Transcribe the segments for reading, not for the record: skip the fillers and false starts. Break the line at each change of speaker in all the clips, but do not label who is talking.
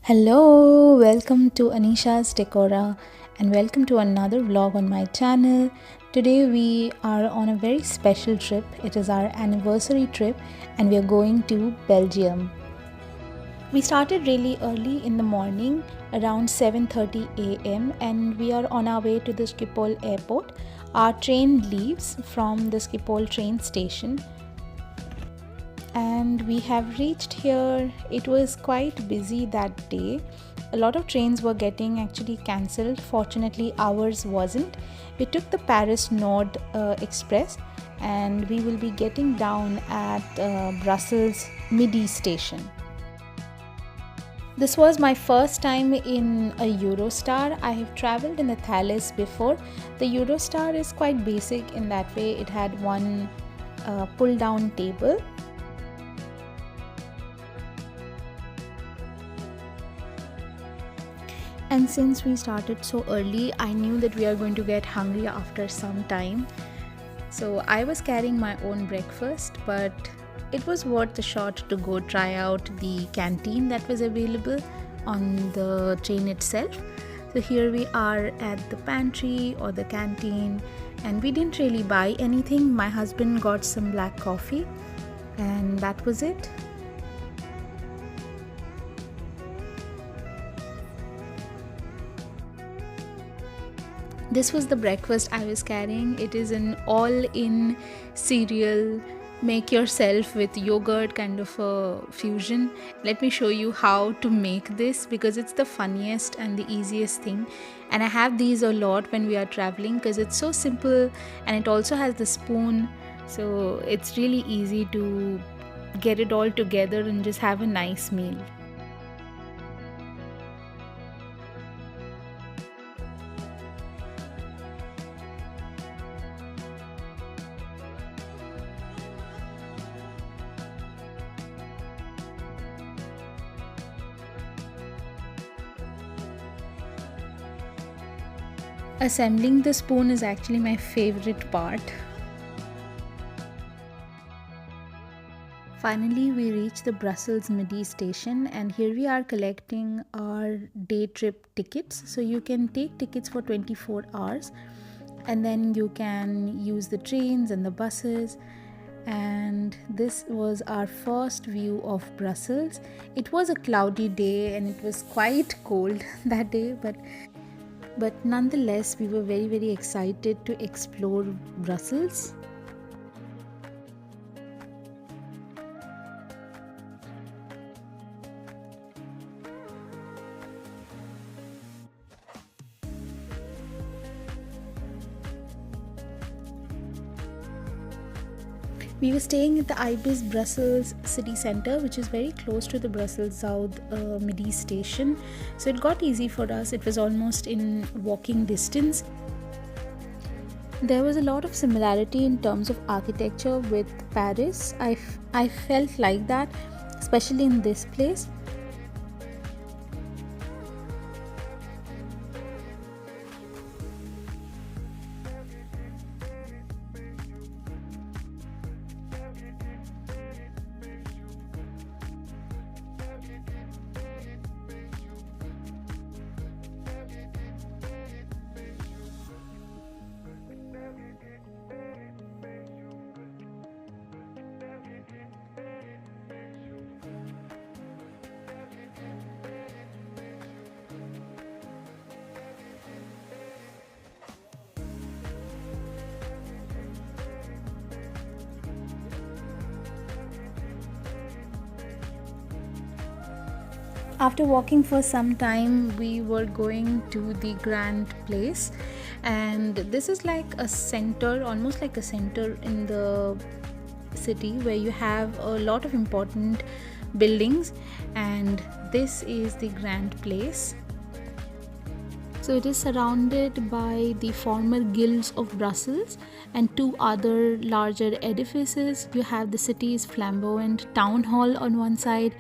Hello, welcome to Anisha's Decora and welcome to another vlog on my channel. Today we are on a very special trip. It is our anniversary trip and we are going to Belgium. We started really early in the morning around 7:30 a.m. and we are on our way to the Schiphol airport. Our train leaves from the Schiphol train station and we have reached here. It was quite busy that day. A lot of trains were getting actually cancelled. Fortunately ours wasn't. We took the Paris Nord Express and we will be getting down at Brussels Midi station. This was my first time in a Eurostar. I have traveled in a Thalys before. The Eurostar is quite basic in that way. It had one pull down table. And since we started so early, I knew that we are going to get hungry after some time. So I was carrying my own breakfast, but it was worth the shot to go try out the canteen that was available on the train itself. So here we are at the pantry or the canteen, and we didn't really buy anything. My husband got some black coffee, and that was it. This was the breakfast I was carrying. It is an all-in cereal, make yourself with yogurt kind of a fusion. Let me show you how to make this because it's the funniest and the easiest thing. And I have these a lot when we are traveling because it's so simple and it also has the spoon. So it's really easy to get it all together and just have a nice meal. Assembling the spoon is actually my favorite part. Finally, we reached the Brussels Midi station and here we are collecting our day trip tickets. So you can take tickets for 24 hours and then you can use the trains and the buses. And this was our first view of Brussels. It was a cloudy day and it was quite cold that day, but nonetheless we were very excited to explore Brussels. We were staying at the Ibis Brussels city centre, which is very close to the Brussels South Midi station. So it got easy for us. It was almost in walking distance. There was a lot of similarity in terms of architecture with Paris. I felt like that, especially in this place. After walking for some time, we were going to the Grand Place, and this is like a center, almost like a center in the city where you have a lot of important buildings, and this is the Grand Place. So it is surrounded by the former guilds of Brussels and two other larger edifices. You have the city's flamboyant town hall on one side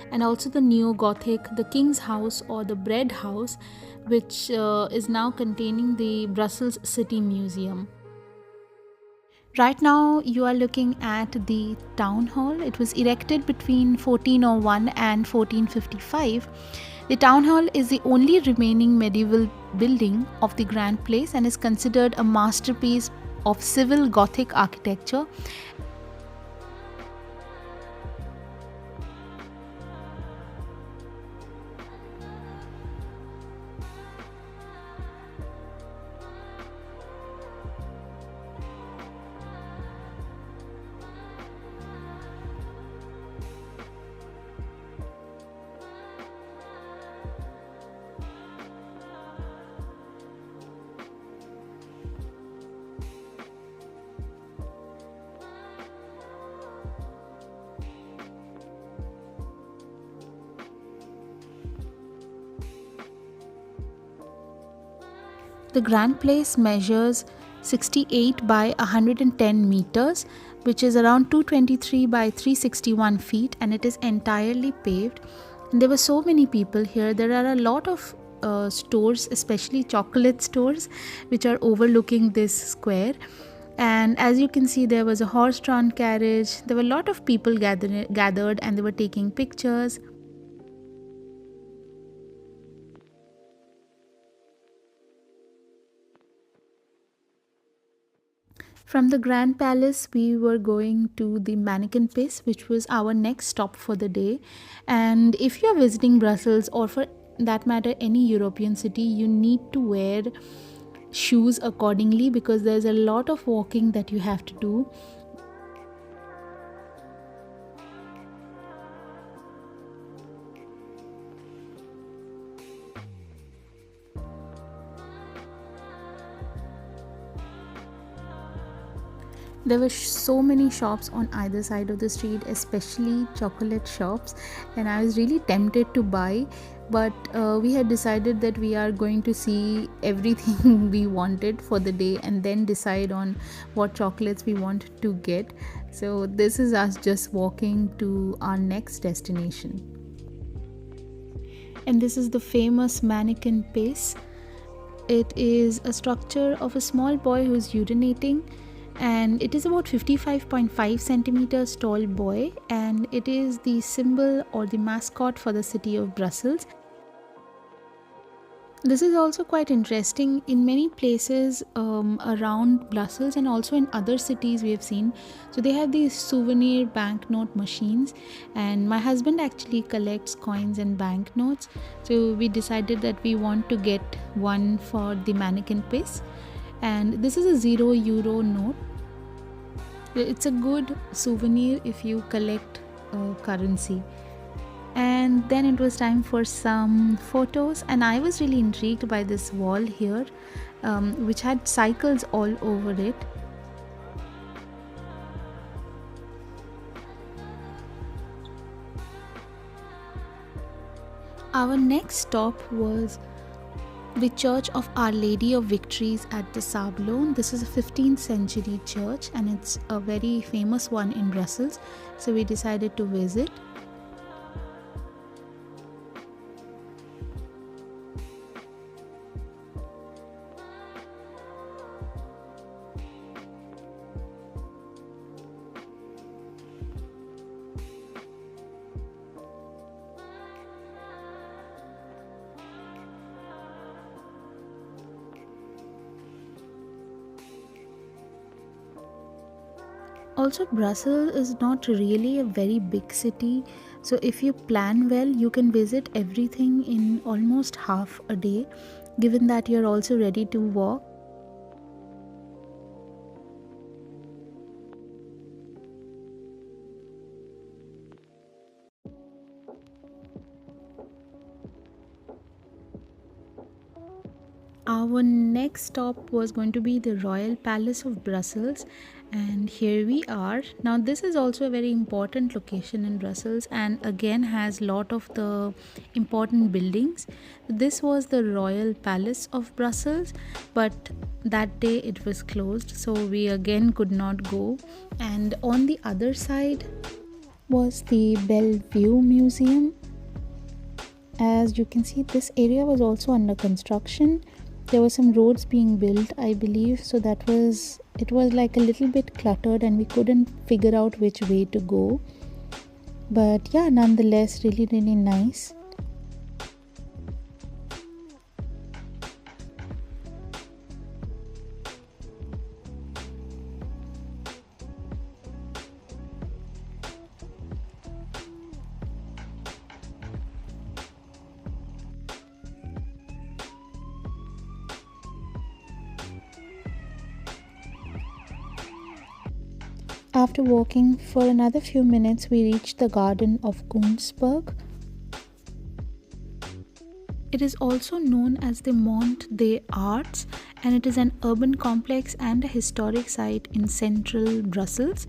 and also the neo-Gothic, the King's House or the Bread House, which is now containing the Brussels City Museum. Right now, you are looking at the town hall. It was erected between 1401 and 1455. The town hall is the only remaining medieval building of the Grand Place and is considered a masterpiece of civil Gothic architecture. The Grand Place measures 68 by 110 meters, which is around 223 by 361 feet, and it is entirely paved. And there were so many people here. There are a lot of stores, especially chocolate stores, which are overlooking this square. And as you can see, there was a horse-drawn carriage. There were a lot of people gathered, and they were taking pictures. From the Grand Palace, we were going to the Mannequin Place, which was our next stop for the day. And if you're visiting Brussels, or for that matter, any European city, you need to wear shoes accordingly because there's a lot of walking that you have to do. There were so many shops on either side of the street, especially chocolate shops, and I was really tempted to buy, but we had decided that we are going to see everything we wanted for the day and then decide on what chocolates we want to get. So this is us just walking to our next destination. And this is the famous Mannequin Pace. It is a structure of a small boy who is urinating, and it is about 55.5 centimeters tall boy, and it is the symbol or the mascot for the city of Brussels. This is also quite interesting. In many places around Brussels and also in other cities we have seen, so they have these souvenir banknote machines, and my husband actually collects coins and banknotes, so we decided that we want to get one for the Mannequin Pace. And this is a €0 note. It's a good souvenir if you collect currency. And then it was time for some photos, and I was really intrigued by this wall here, which had cycles all over it. Our next stop was the Church of Our Lady of Victories at the Sablon. This is a 15th century church, and it's a very famous one in Brussels, so we decided to visit. Also, Brussels is not really a very big city, so if you plan well, you can visit everything in almost half a day, given that you're also ready to walk. Our next stop was going to be the Royal Palace of Brussels, and here we are. Now this is also a very important location in Brussels, and again has lot of the important buildings. This was the Royal Palace of Brussels, but that day it was closed, so we again could not go. And on the other side was the Bellevue Museum. As you can see, this area was also under construction. There were some roads being built, I believe, so that was It was like a little bit cluttered and we couldn't figure out which way to go. But yeah, nonetheless, really, really nice. After walking for another few minutes, we reached the Garden of Kunstberg. It is also known as the Mont des Arts, and it is an urban complex and a historic site in central Brussels,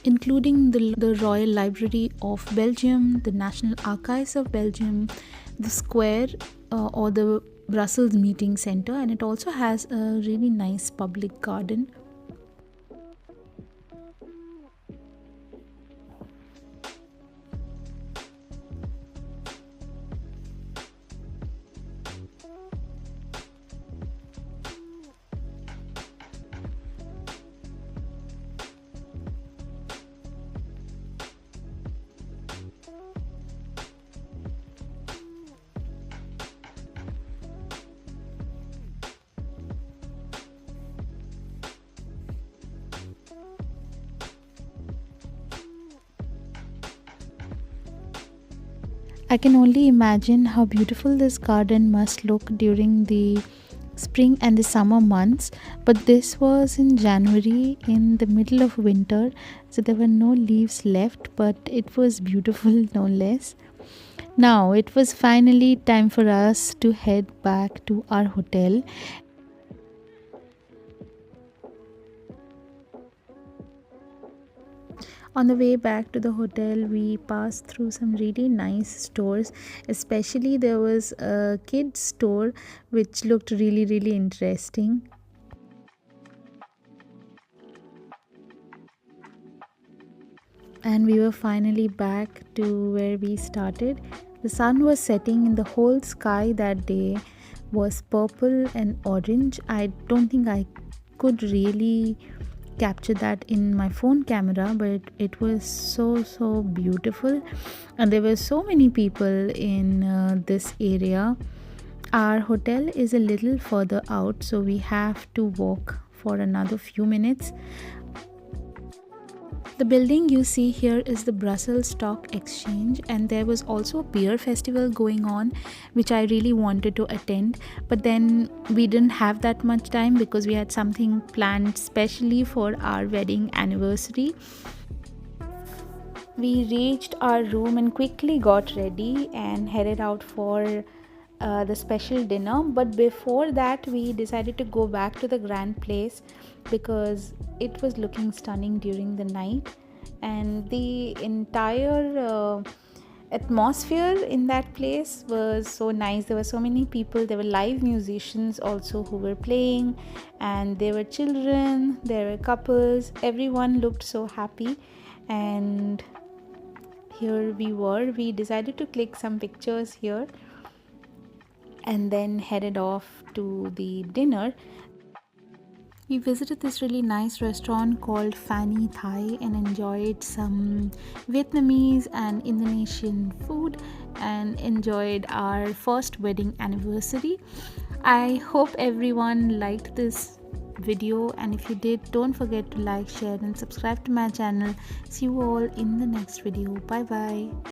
including the Royal Library of Belgium, the National Archives of Belgium, the square or the Brussels Meeting Center, and it also has a really nice public garden. I can only imagine how beautiful this garden must look during the spring and the summer months, but this was in January in the middle of winter, so there were no leaves left, but it was beautiful no less. Now it was finally time for us to head back to our hotel. On the way back to the hotel, we passed through some really nice stores. Especially, there was a kids' store which looked really, really interesting. And we were finally back to where we started. The sun was setting, and the whole sky that day was purple and orange. I don't think I could really capture that in my phone camera, but it was so beautiful, and there were so many people in this area. Our hotel is a little further out, so we have to walk for another few minutes. The building you see here is the Brussels Stock Exchange, and there was also a beer festival going on, which I really wanted to attend. But then we didn't have that much time because we had something planned specially for our wedding anniversary. We reached our room and quickly got ready and headed out for the special dinner. But before that, we decided to go back to the grand place because it was looking stunning during the night, and the entire atmosphere in that place was so nice. There were so many people, there were live musicians also who were playing, and there were children, there were couples, everyone looked so happy. And here we decided to click some pictures here and then headed off to the dinner. We visited this really nice restaurant called Fanny Thai and enjoyed some Vietnamese and Indonesian food and enjoyed our first wedding anniversary. I hope everyone liked this video, and if you did, don't forget to like, share and subscribe to my channel. See you all in the next video. Bye bye.